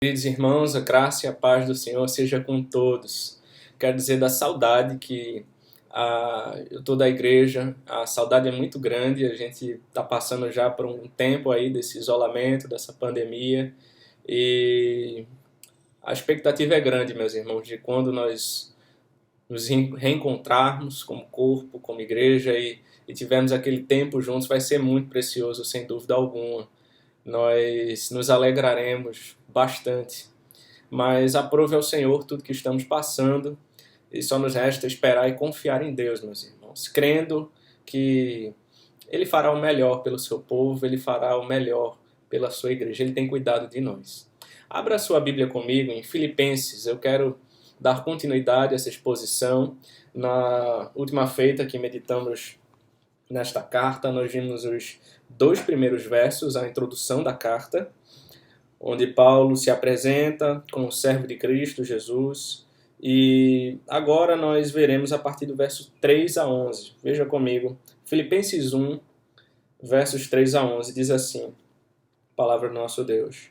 Queridos irmãos, a graça e a paz do Senhor seja com todos. Quero dizer da saudade que eu estou da igreja, a saudade é muito grande, a gente está passando já por um tempo aí desse isolamento, dessa pandemia, e a expectativa é grande, meus irmãos, de quando nós nos reencontrarmos como corpo, como igreja e tivermos aquele tempo juntos, vai ser muito precioso, sem dúvida alguma. Nós nos alegraremos bastante. Mas aprove ao Senhor tudo que estamos passando e só nos resta esperar e confiar em Deus, meus irmãos, crendo que Ele fará o melhor pelo seu povo, Ele fará o melhor pela sua igreja, Ele tem cuidado de nós. Abra a sua Bíblia comigo em Filipenses, eu quero dar continuidade a essa exposição. Na última feita que meditamos nesta carta, nós vimos os dois primeiros versos, a introdução da carta, onde Paulo se apresenta como servo de Cristo Jesus. E agora nós veremos a partir do verso 3 a 11. Veja comigo, Filipenses 1, versos 3 a 11, diz assim, palavra do nosso Deus.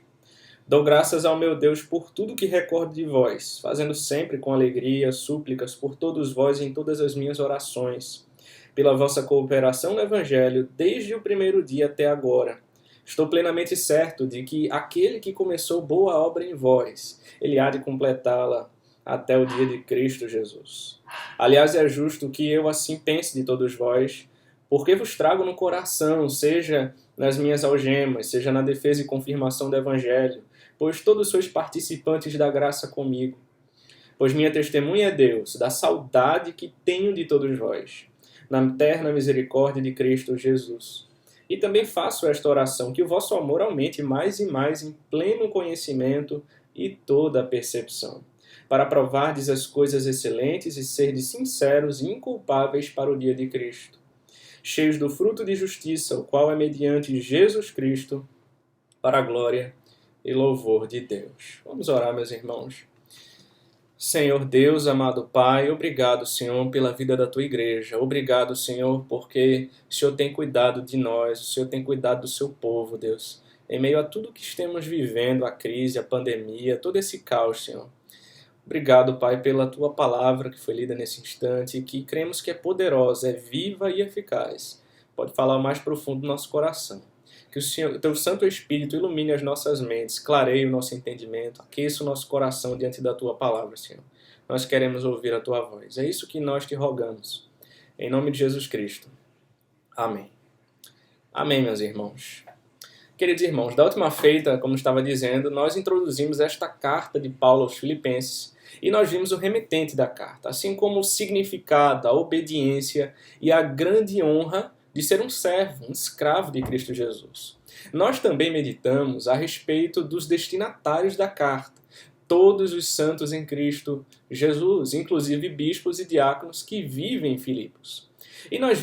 Dou graças ao meu Deus por tudo que recordo de vós, fazendo sempre com alegria súplicas por todos vós em todas as minhas orações, pela vossa cooperação no Evangelho, desde o primeiro dia até agora. Estou plenamente certo de que aquele que começou boa obra em vós, ele há de completá-la até o dia de Cristo Jesus. Aliás, é justo que eu assim pense de todos vós, porque vos trago no coração, seja nas minhas algemas, seja na defesa e confirmação do Evangelho, pois todos sois participantes da graça comigo. Pois minha testemunha é Deus, da saudade que tenho de todos vós, na eterna misericórdia de Cristo Jesus. E também faço esta oração, que o vosso amor aumente mais e mais em pleno conhecimento e toda a percepção, para provardes as coisas excelentes e serdes sinceros e inculpáveis para o dia de Cristo, cheios do fruto de justiça, o qual é mediante Jesus Cristo, para a glória e louvor de Deus. Vamos orar, meus irmãos. Senhor Deus, amado Pai, obrigado, Senhor, pela vida da Tua igreja. Obrigado, Senhor, porque o Senhor tem cuidado de nós, o Senhor tem cuidado do Seu povo, Deus. Em meio a tudo que estamos vivendo, a crise, a pandemia, todo esse caos, Senhor. Obrigado, Pai, pela Tua palavra que foi lida nesse instante e que cremos que é poderosa, é viva e eficaz. Pode falar o mais profundo do nosso coração. Que o Teu Santo Espírito ilumine as nossas mentes, clareie o nosso entendimento, aqueça o nosso coração diante da Tua palavra, Senhor. Nós queremos ouvir a Tua voz. É isso que nós te rogamos. Em nome de Jesus Cristo. Amém. Amém, meus irmãos. Queridos irmãos, da última feita, como estava dizendo, nós introduzimos esta carta de Paulo aos Filipenses e nós vimos o remetente da carta, assim como o significado, a obediência e a grande honra de ser um servo, um escravo de Cristo Jesus. Nós também meditamos a respeito dos destinatários da carta, todos os santos em Cristo Jesus, inclusive bispos e diáconos que vivem em Filipos. E nós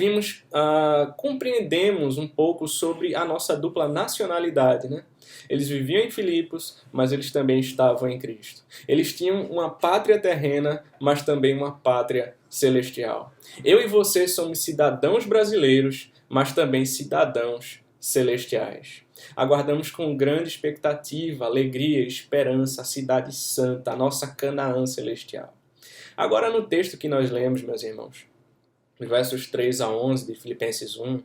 compreendemos um pouco sobre a nossa dupla nacionalidade, né? Eles viviam em Filipos, mas eles também estavam em Cristo. Eles tinham uma pátria terrena, mas também uma pátria celestial. Eu e você somos cidadãos brasileiros, mas também cidadãos celestiais. Aguardamos com grande expectativa, alegria e esperança a cidade santa, a nossa Canaã celestial. Agora no texto que nós lemos, meus irmãos, nos versos 3 a 11 de Filipenses 1,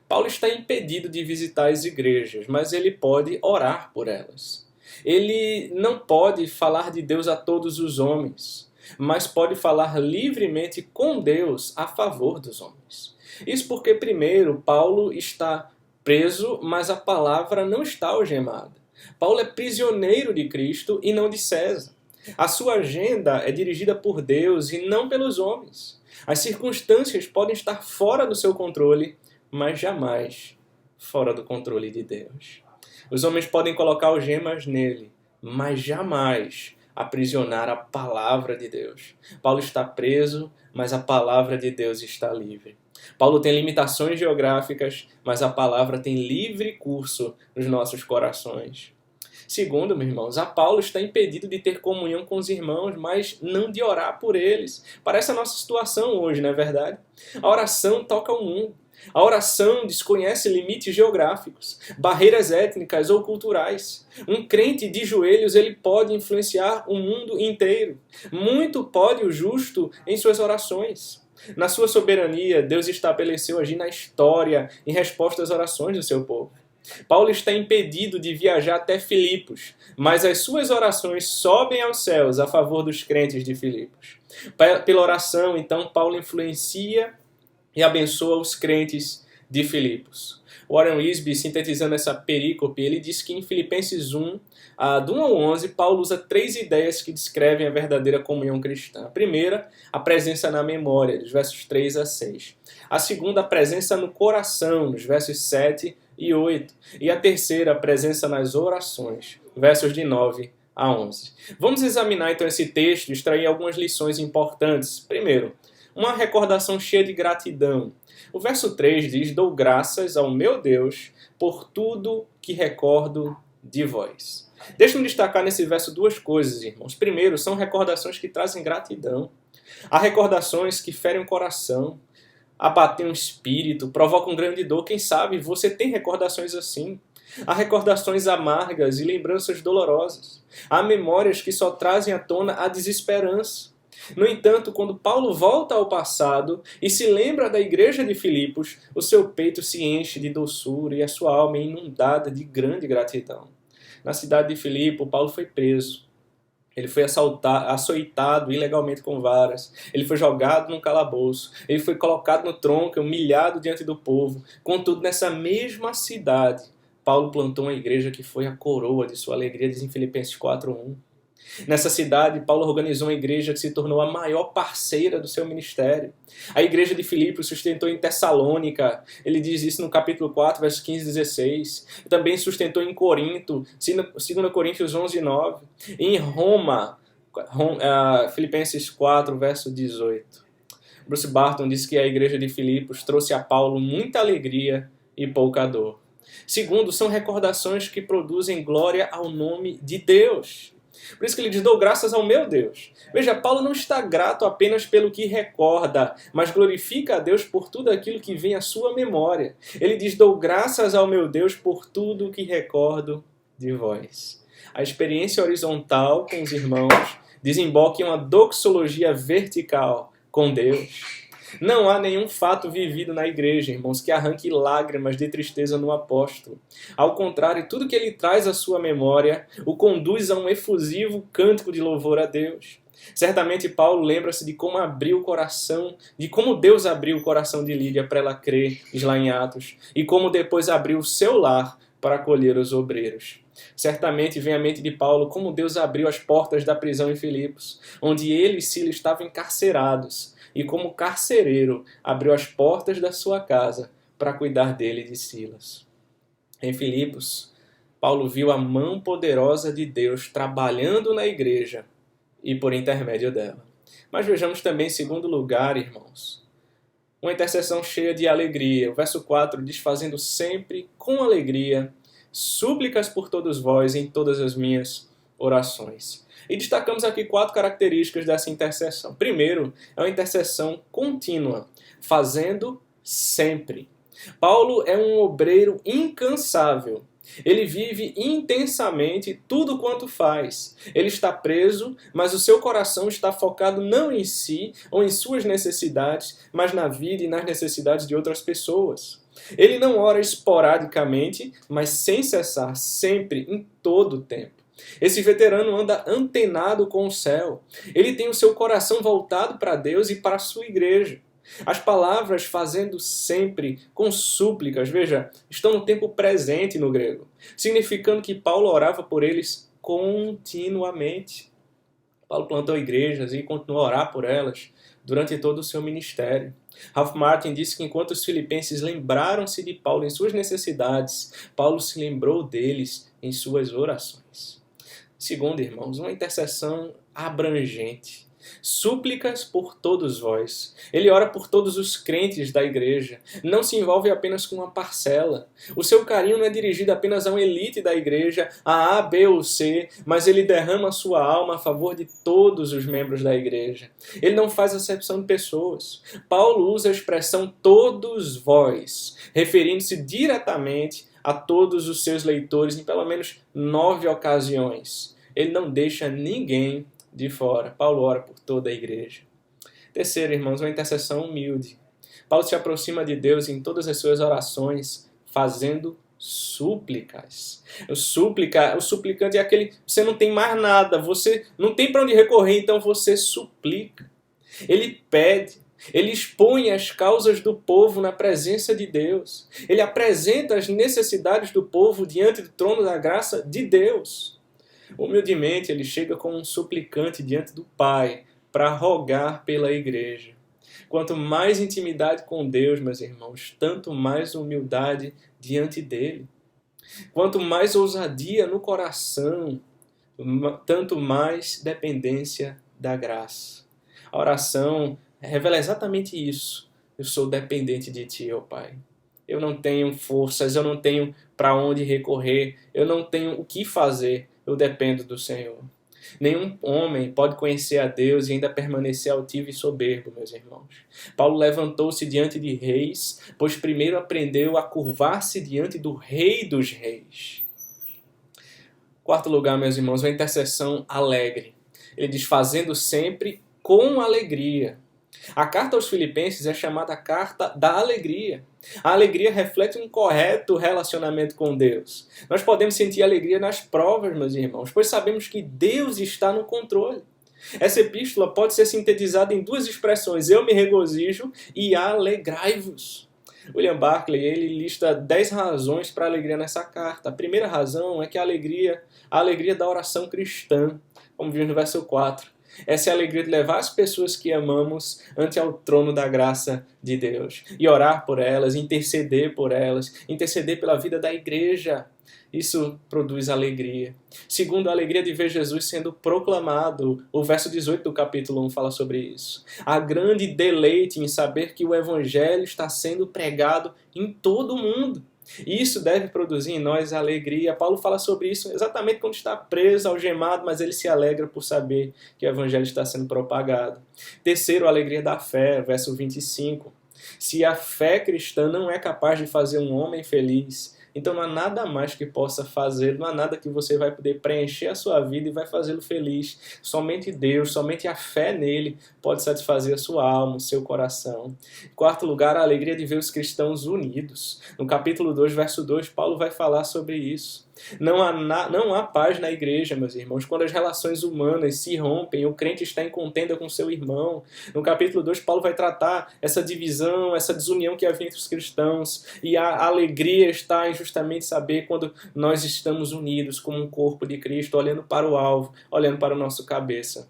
Paulo está impedido de visitar as igrejas, mas ele pode orar por elas. Ele não pode falar de Deus a todos os homens, mas pode falar livremente com Deus a favor dos homens. Isso porque, primeiro, Paulo está preso, mas a palavra não está algemada. Paulo é prisioneiro de Cristo e não de César. A sua agenda é dirigida por Deus e não pelos homens. As circunstâncias podem estar fora do seu controle, mas jamais fora do controle de Deus. Os homens podem colocar algemas nele, mas jamais aprisionar a palavra de Deus. Paulo está preso, mas a palavra de Deus está livre. Paulo tem limitações geográficas, mas a palavra tem livre curso nos nossos corações. Segundo, meus irmãos, a Paulo está impedido de ter comunhão com os irmãos, mas não de orar por eles. Parece a nossa situação hoje, não é verdade? A oração toca o mundo. A oração desconhece limites geográficos, barreiras étnicas ou culturais. Um crente de joelhos, ele pode influenciar o mundo inteiro. Muito pode o justo em suas orações. Na sua soberania, Deus estabeleceu agir na história em resposta às orações do seu povo. Paulo está impedido de viajar até Filipos, mas as suas orações sobem aos céus a favor dos crentes de Filipos. Pela oração, então, Paulo influencia e abençoa os crentes de Filipos. Warren Wiersbe, sintetizando essa perícope, ele diz que em Filipenses 1, do 1 ao 11, Paulo usa 3 ideias que descrevem a verdadeira comunhão cristã. A primeira, a presença na memória, dos versos 3 a 6. A segunda, a presença no coração, dos versos 7 e 8. E a terceira, a presença nas orações, versos de 9 a 11. Vamos examinar então esse texto e extrair algumas lições importantes. Primeiro, uma recordação cheia de gratidão. O verso 3 diz: dou graças ao meu Deus por tudo que recordo de vós. Deixa-me destacar nesse verso 2 coisas, irmãos. Primeiro, são recordações que trazem gratidão. Há recordações que ferem o coração, abatem o espírito, provocam grande dor. Quem sabe você tem recordações assim. Há recordações amargas e lembranças dolorosas. Há memórias que só trazem à tona a desesperança. No entanto, quando Paulo volta ao passado e se lembra da igreja de Filipos, o seu peito se enche de doçura e a sua alma é inundada de grande gratidão. Na cidade de Filipe, Paulo foi preso. Ele foi açoitado ilegalmente com varas. Ele foi jogado num calabouço. Ele foi colocado no tronco, humilhado diante do povo. Contudo, nessa mesma cidade, Paulo plantou uma igreja que foi a coroa de sua alegria, diz em Filipenses 4:1. Nessa cidade, Paulo organizou uma igreja que se tornou a maior parceira do seu ministério. A igreja de Filipos sustentou em Tessalônica, ele diz isso no capítulo 4, versos 15 e 16. Também sustentou em Corinto, 2 Coríntios 11:9. E em Roma, Filipenses 4, verso 18. Bruce Barton diz que a igreja de Filipos trouxe a Paulo muita alegria e pouca dor. Segundo, são recordações que produzem glória ao nome de Deus. Por isso que ele diz: dou graças ao meu Deus. Veja, Paulo não está grato apenas pelo que recorda, mas glorifica a Deus por tudo aquilo que vem à sua memória. Ele diz: dou graças ao meu Deus por tudo que recordo de vós. A experiência horizontal com os irmãos desemboca em uma doxologia vertical com Deus. Não há nenhum fato vivido na igreja, irmãos, que arranque lágrimas de tristeza no apóstolo. Ao contrário, tudo que ele traz à sua memória o conduz a um efusivo cântico de louvor a Deus. Certamente Paulo lembra-se de como abriu o coração, de como Deus abriu o coração de Lídia para ela crer, diz lá em Atos, e como depois abriu o seu lar para acolher os obreiros. Certamente vem à mente de Paulo como Deus abriu as portas da prisão em Filipos, onde ele e Silas estavam encarcerados, e como carcereiro abriu as portas da sua casa para cuidar dele e de Silas. Em Filipos, Paulo viu a mão poderosa de Deus trabalhando na igreja e por intermédio dela. Mas vejamos também, em segundo lugar, irmãos, uma intercessão cheia de alegria. O verso 4 diz: fazendo sempre com alegria súplicas por todos vós em todas as minhas orações. E destacamos aqui 4 características dessa intercessão. Primeiro, é uma intercessão contínua, fazendo sempre. Paulo é um obreiro incansável. Ele vive intensamente tudo quanto faz. Ele está preso, mas o seu coração está focado não em si ou em suas necessidades, mas na vida e nas necessidades de outras pessoas. Ele não ora esporadicamente, mas sem cessar, sempre, em todo o tempo. Esse veterano anda antenado com o céu. Ele tem o seu coração voltado para Deus e para a sua igreja. As palavras fazendo sempre com súplicas, veja, estão no tempo presente no grego, significando que Paulo orava por eles continuamente. Paulo plantou igrejas e continuou a orar por elas durante todo o seu ministério. Ralph Martin disse que enquanto os filipenses lembraram-se de Paulo em suas necessidades, Paulo se lembrou deles em suas orações. Segundo, irmãos, uma intercessão abrangente. Súplicas por todos vós. Ele ora por todos os crentes da igreja. Não se envolve apenas com uma parcela. O seu carinho não é dirigido apenas a uma elite da igreja, a B ou C, mas ele derrama a sua alma a favor de todos os membros da igreja. Ele não faz acepção de pessoas. Paulo usa a expressão todos vós, referindo-se diretamente a todos os seus leitores em pelo menos 9 ocasiões. Ele não deixa ninguém de fora. Paulo ora por toda a igreja. Terceiro, irmãos, uma intercessão humilde. Paulo se aproxima de Deus em todas as suas orações, fazendo súplicas. O suplicante é aquele, você não tem mais nada, você não tem para onde recorrer, então você suplica. Ele pede, ele expõe as causas do povo na presença de Deus. Ele apresenta as necessidades do povo diante do trono da graça de Deus. Humildemente, ele chega como um suplicante diante do Pai para rogar pela igreja. Quanto mais intimidade com Deus, meus irmãos, tanto mais humildade diante dele. Quanto mais ousadia no coração, tanto mais dependência da graça. A oração revela exatamente isso. Eu sou dependente de Ti, ó Pai. Eu não tenho forças, eu não tenho para onde recorrer, eu não tenho o que fazer. Eu dependo do Senhor. Nenhum homem pode conhecer a Deus e ainda permanecer altivo e soberbo, meus irmãos. Paulo levantou-se diante de reis, pois primeiro aprendeu a curvar-se diante do Rei dos Reis. Quarto lugar, meus irmãos, uma intercessão alegre. Ele diz, fazendo sempre com alegria. A carta aos Filipenses é chamada a carta da alegria. A alegria reflete um correto relacionamento com Deus. Nós podemos sentir alegria nas provas, meus irmãos, pois sabemos que Deus está no controle. Essa epístola pode ser sintetizada em duas expressões, eu me regozijo e alegrai-vos. William Barclay, ele lista 10 razões para a alegria nessa carta. A primeira razão é que a alegria da oração cristã, como vimos no verso 4. Essa é a alegria de levar as pessoas que amamos ante ao trono da graça de Deus. E orar por elas, interceder por elas, interceder pela vida da igreja. Isso produz alegria. Segundo, a alegria de ver Jesus sendo proclamado. O verso 18 do capítulo 1 fala sobre isso. Há grande deleite em saber que o evangelho está sendo pregado em todo o mundo. Isso deve produzir em nós alegria. Paulo fala sobre isso exatamente quando está preso, algemado, mas ele se alegra por saber que o evangelho está sendo propagado. Terceiro, a alegria da fé, verso 25. Se a fé cristã não é capaz de fazer um homem feliz, então não há nada mais que possa fazer, não há nada que você vai poder preencher a sua vida e vai fazê-lo feliz. Somente Deus, somente a fé nele pode satisfazer a sua alma, o seu coração. Em quarto lugar, a alegria de ver os cristãos unidos. No capítulo 2, verso 2, Paulo vai falar sobre isso. Não há paz na igreja, meus irmãos, quando as relações humanas se rompem, o crente está em contenda com seu irmão. No capítulo 2, Paulo vai tratar essa divisão, essa desunião que havia entre os cristãos, e a alegria está em justamente saber quando nós estamos unidos como um corpo de Cristo, olhando para o alvo, olhando para o nosso cabeça.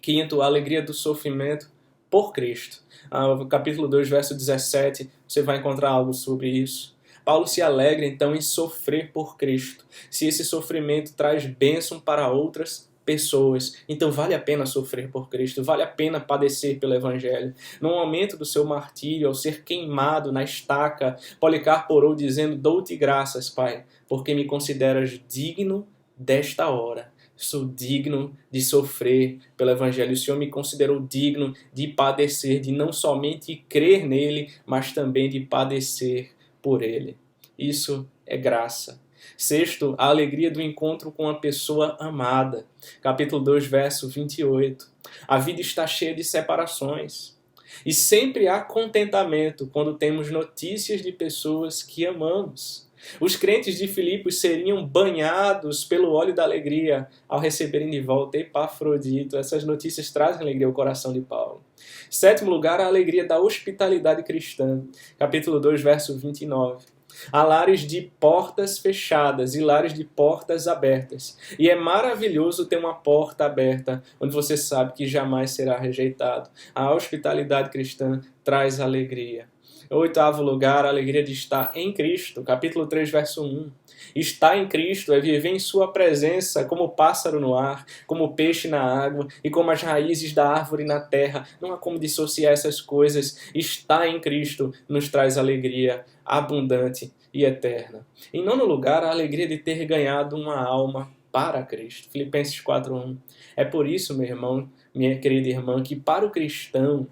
Quinto, a alegria do sofrimento por Cristo. No capítulo 2, verso 17, você vai encontrar algo sobre isso. Paulo se alegra, então, em sofrer por Cristo. Se esse sofrimento traz bênção para outras pessoas, então vale a pena sofrer por Cristo, vale a pena padecer pelo Evangelho. No momento do seu martírio, ao ser queimado na estaca, Policarpo orou dizendo, dou-te graças, Pai, porque me consideras digno desta hora. Sou digno de sofrer pelo Evangelho. O Senhor me considerou digno de padecer, de não somente crer nele, mas também de padecer por ele. Isso é graça. Sexto, a alegria do encontro com a pessoa amada. Capítulo 2, verso 28. A vida está cheia de separações. E sempre há contentamento quando temos notícias de pessoas que amamos. Os crentes de Filipos seriam banhados pelo óleo da alegria ao receberem de volta Epafrodito. Essas notícias trazem alegria ao coração de Paulo. Sétimo lugar, a alegria da hospitalidade cristã. Capítulo 2, verso 29. Há lares de portas fechadas e lares de portas abertas. E é maravilhoso ter uma porta aberta, onde você sabe que jamais será rejeitado. A hospitalidade cristã traz alegria. Oitavo lugar, a alegria de estar em Cristo. Capítulo 3, verso 1. Estar em Cristo é viver em sua presença como pássaro no ar, como peixe na água e como as raízes da árvore na terra. Não há como dissociar essas coisas. Estar em Cristo nos traz alegria abundante e eterna. Em nono lugar, a alegria de ter ganhado uma alma para Cristo. Filipenses 4:1. É por isso, meu irmão, minha querida irmã, que para o cristão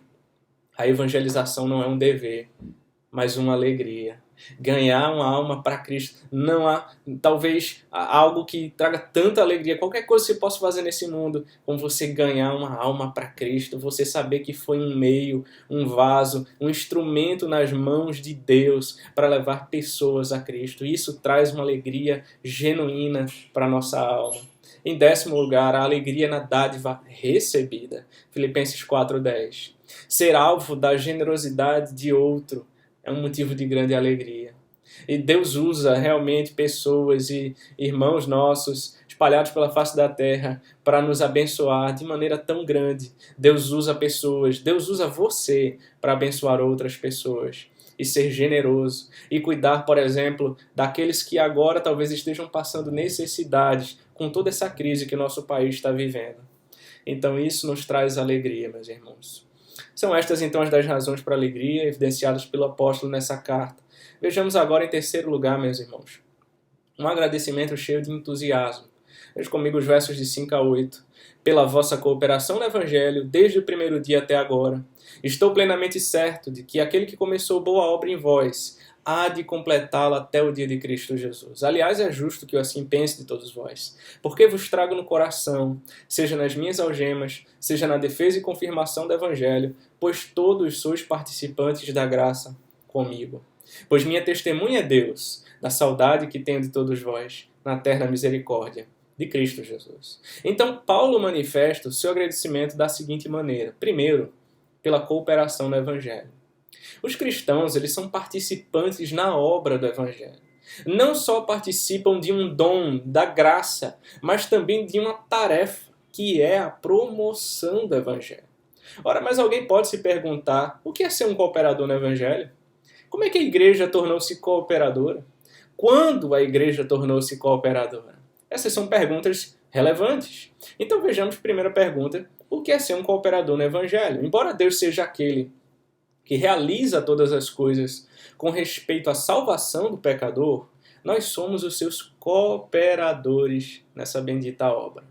a evangelização não é um dever, mas uma alegria. Ganhar uma alma para Cristo. Não há, talvez, algo que traga tanta alegria. Qualquer coisa que você possa fazer nesse mundo, como você ganhar uma alma para Cristo. Você saber que foi um meio, um vaso, um instrumento nas mãos de Deus para levar pessoas a Cristo. Isso traz uma alegria genuína para a nossa alma. Em décimo lugar, a alegria na dádiva recebida. Filipenses 4:10. Ser alvo da generosidade de outro é um motivo de grande alegria. E Deus usa realmente pessoas e irmãos nossos espalhados pela face da terra para nos abençoar de maneira tão grande. Deus usa pessoas, Deus usa você para abençoar outras pessoas. E ser generoso. E cuidar, por exemplo, daqueles que agora talvez estejam passando necessidades com toda essa crise que o nosso país está vivendo. Então isso nos traz alegria, meus irmãos. São estas então as 10 razões para a alegria evidenciadas pelo apóstolo nessa carta. Vejamos agora em terceiro lugar, meus irmãos, um agradecimento cheio de entusiasmo. Veja comigo os versos de 5 a 8. Pela vossa cooperação no Evangelho, desde o primeiro dia até agora, estou plenamente certo de que aquele que começou boa obra em vós há de completá-la até o dia de Cristo Jesus. Aliás, é justo que eu assim pense de todos vós, porque vos trago no coração, seja nas minhas algemas, seja na defesa e confirmação do Evangelho, pois todos sois participantes da graça comigo. Pois minha testemunha é Deus, da saudade que tenho de todos vós, na terna misericórdia de Cristo Jesus. Então, Paulo manifesta o seu agradecimento da seguinte maneira. Primeiro, pela cooperação no Evangelho. Os cristãos, eles são participantes na obra do Evangelho. Não só participam de um dom, da graça, mas também de uma tarefa, que é a promoção do Evangelho. Ora, mas alguém pode se perguntar, o que é ser um cooperador no Evangelho? Como é que a igreja tornou-se cooperadora? Quando a igreja tornou-se cooperadora? Essas são perguntas relevantes. Então vejamos a primeira pergunta, o que é ser um cooperador no Evangelho? Embora Deus seja aquele que realiza todas as coisas com respeito à salvação do pecador, nós somos os seus cooperadores nessa bendita obra.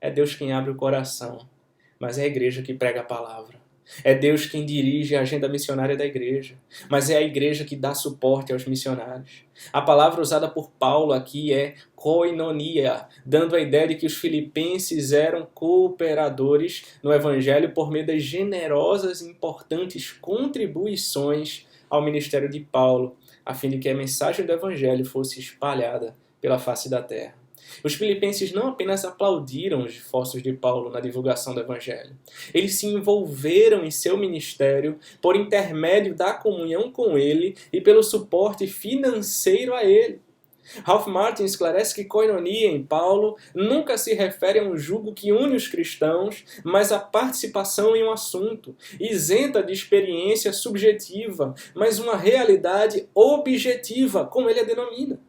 É Deus quem abre o coração, mas é a igreja que prega a palavra. É Deus quem dirige a agenda missionária da igreja, mas é a igreja que dá suporte aos missionários. A palavra usada por Paulo aqui é koinonia, dando a ideia de que os filipenses eram cooperadores no Evangelho por meio das generosas e importantes contribuições ao ministério de Paulo, a fim de que a mensagem do Evangelho fosse espalhada pela face da terra. Os filipenses não apenas aplaudiram os esforços de Paulo na divulgação do Evangelho. Eles se envolveram em seu ministério por intermédio da comunhão com ele e pelo suporte financeiro a ele. Ralph Martin esclarece que koinonia em Paulo nunca se refere a um jugo que une os cristãos, mas a participação em um assunto, isenta de experiência subjetiva, mas uma realidade objetiva, como ele a denomina.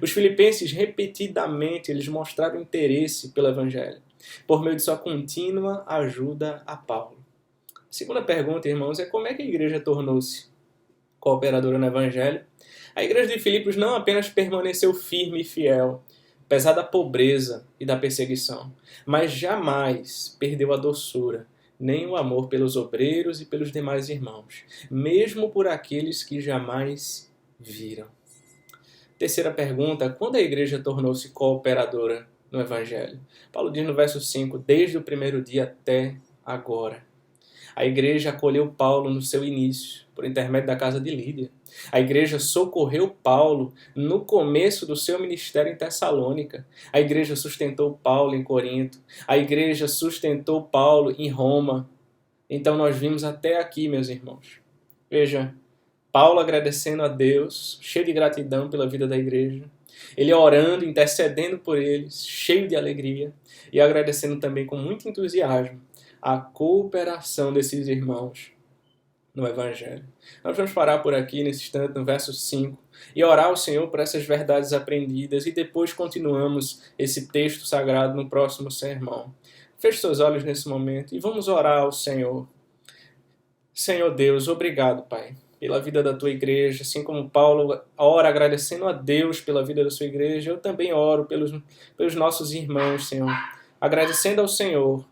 Os filipenses, repetidamente, eles mostraram interesse pelo Evangelho, por meio de sua contínua ajuda a Paulo. A segunda pergunta, irmãos, é como é que a igreja tornou-se cooperadora no Evangelho? A igreja de Filipos não apenas permaneceu firme e fiel, apesar da pobreza e da perseguição, mas jamais perdeu a doçura, nem o amor pelos obreiros e pelos demais irmãos, mesmo por aqueles que jamais viram. Terceira pergunta, quando a igreja tornou-se cooperadora no Evangelho? Paulo diz no verso 5, desde o primeiro dia até agora. A igreja acolheu Paulo no seu início, por intermédio da casa de Lídia. A igreja socorreu Paulo no começo do seu ministério em Tessalônica. A igreja sustentou Paulo em Corinto. A igreja sustentou Paulo em Roma. Então nós vimos até aqui, meus irmãos. Veja, Paulo agradecendo a Deus, cheio de gratidão pela vida da igreja. Ele orando, intercedendo por eles, cheio de alegria. E agradecendo também com muito entusiasmo a cooperação desses irmãos no Evangelho. Nós vamos parar por aqui nesse instante, no verso 5, e orar ao Senhor por essas verdades aprendidas, e depois continuamos esse texto sagrado no próximo sermão. Feche seus olhos nesse momento e vamos orar ao Senhor. Senhor Deus, obrigado, Pai, pela vida da tua igreja. Assim como Paulo ora agradecendo a Deus pela vida da sua igreja, eu também oro pelos nossos irmãos, Senhor. Agradecendo ao Senhor,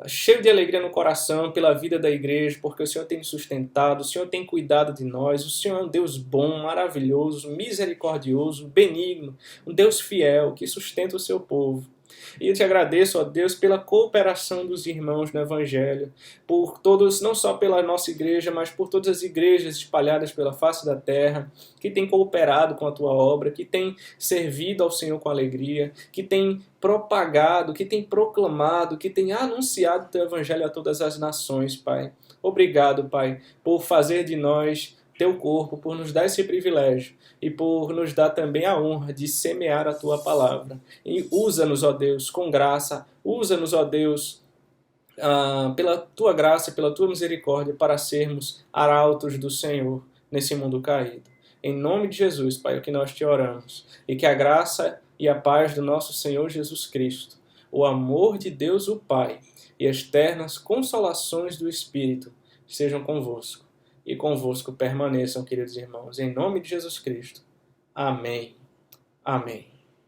cheio de alegria no coração pela vida da igreja, porque o Senhor tem nos sustentado, o Senhor tem cuidado de nós, o Senhor é um Deus bom, maravilhoso, misericordioso, benigno, um Deus fiel que sustenta o seu povo. E eu te agradeço, ó Deus, pela cooperação dos irmãos no Evangelho, por todos, não só pela nossa igreja, mas por todas as igrejas espalhadas pela face da terra, que têm cooperado com a tua obra, que têm servido ao Senhor com alegria, que têm propagado, que têm proclamado, que têm anunciado o teu Evangelho a todas as nações, Pai. Obrigado, Pai, por fazer de nós teu corpo, por nos dar esse privilégio e por nos dar também a honra de semear a tua palavra. E usa-nos, ó Deus, com graça, usa-nos, ó Deus, pela tua graça, pela tua misericórdia, para sermos arautos do Senhor nesse mundo caído. Em nome de Jesus, Pai, é o que nós te oramos. E que a graça e a paz do nosso Senhor Jesus Cristo, o amor de Deus o Pai e as ternas consolações do Espírito sejam convosco. E convosco permaneçam, queridos irmãos. Em nome de Jesus Cristo. Amém. Amém.